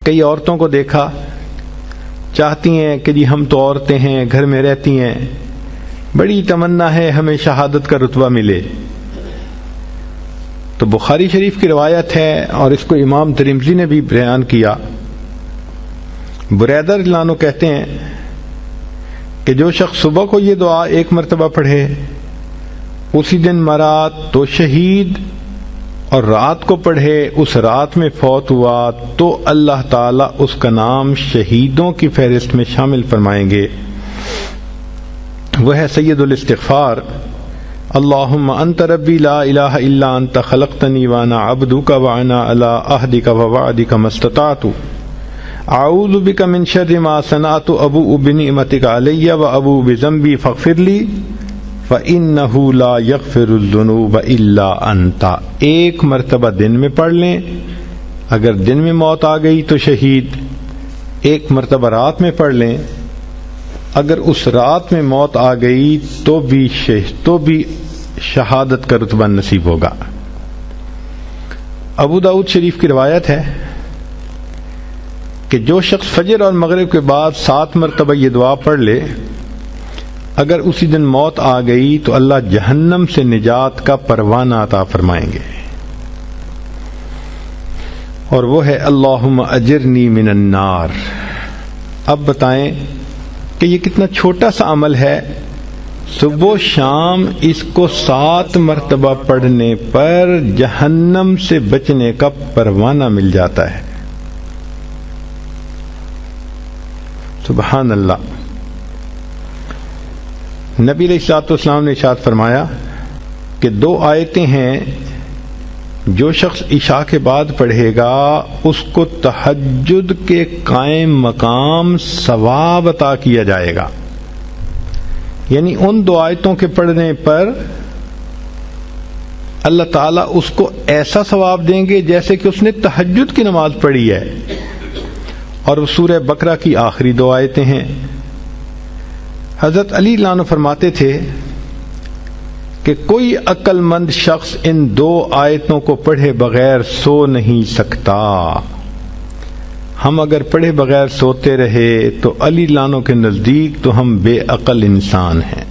کئی عورتوں کو دیکھا چاہتی ہیں کہ جی ہم تو عورتیں ہیں، گھر میں رہتی ہیں، بڑی تمنا ہے ہمیں شہادت کا رتبہ ملے. تو بخاری شریف کی روایت ہے اور اس کو امام ترمذی نے بھی بیان کیا. بریدہ رضی اللہ عنہ کہتے ہیں کہ جو شخص صبح کو یہ دعا ایک مرتبہ پڑھے اسی دن مرا تو شہید، اور رات کو پڑھے اس رات میں فوت ہوا تو اللہ تعالیٰ اس کا نام شہیدوں کی فہرست میں شامل فرمائیں گے. وہ ہے سید الاستغفار. اللہم انت ربی لا الہ الا انت خلقتنی وانا عبدک وانا علی عہدک ووعدک ما استطعت اعوذ بک من شر ما صنعت ابوء بنعمتک علی وابوء بذنبی فاغفر لی فإنہ لا یغفر الذنوب الا انت. ایک مرتبہ دن میں پڑھ لیں، اگر دن میں موت آ گئی تو شہید. ایک مرتبہ رات میں پڑھ لیں، اگر اس رات میں موت آ گئی تو بھی شہادت کا رتبہ نصیب ہوگا. ابو داؤد شریف کی روایت ہے کہ جو شخص فجر اور مغرب کے بعد 7 مرتبہ یہ دعا پڑھ لے، اگر اسی دن موت آ گئی تو اللہ جہنم سے نجات کا پروانہ عطا فرمائیں گے. اور وہ ہے اللہم اجرنی من النار. اب بتائیں کہ یہ کتنا چھوٹا سا عمل ہے، صبح و شام اس کو 7 مرتبہ پڑھنے پر جہنم سے بچنے کا پروانہ مل جاتا ہے. سبحان اللہ. نبی علیہ الصلوۃ والسلام نے ارشاد فرمایا کہ 2 آیتیں ہیں جو شخص عشاء کے بعد پڑھے گا اس کو تہجد کے قائم مقام ثواب عطا کیا جائے گا. یعنی ان 2 آیتوں کے پڑھنے پر اللہ تعالیٰ اس کو ایسا ثواب دیں گے جیسے کہ اس نے تہجد کی نماز پڑھی ہے. اور وہ سورہ بقرہ کی آخری 2 آیتیں ہیں. حضرت علی رضی اللہ عنہ فرماتے تھے کہ کوئی عقل مند شخص ان 2 آیتوں کو پڑھے بغیر سو نہیں سکتا. ہم اگر پڑھے بغیر سوتے رہے تو علی رضی اللہ عنہ کے نزدیک تو ہم بے عقل انسان ہیں.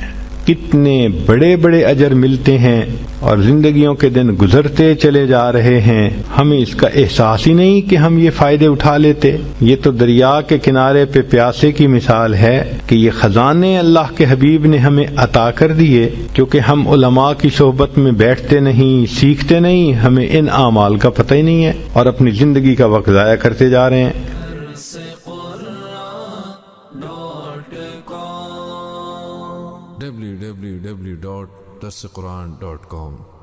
کتنے بڑے بڑے اجر ملتے ہیں اور زندگیوں کے دن گزرتے چلے جا رہے ہیں، ہمیں اس کا احساس ہی نہیں کہ ہم یہ فائدے اٹھا لیتے. یہ تو دریا کے کنارے پہ پیاسے کی مثال ہے کہ یہ خزانے اللہ کے حبیب نے ہمیں عطا کر دیے. کیونکہ ہم علماء کی صحبت میں بیٹھتے نہیں، سیکھتے نہیں، ہمیں ان اعمال کا پتہ ہی نہیں ہے اور اپنی زندگی کا وقت ضائع کرتے جا رہے ہیں. www.darsequran.com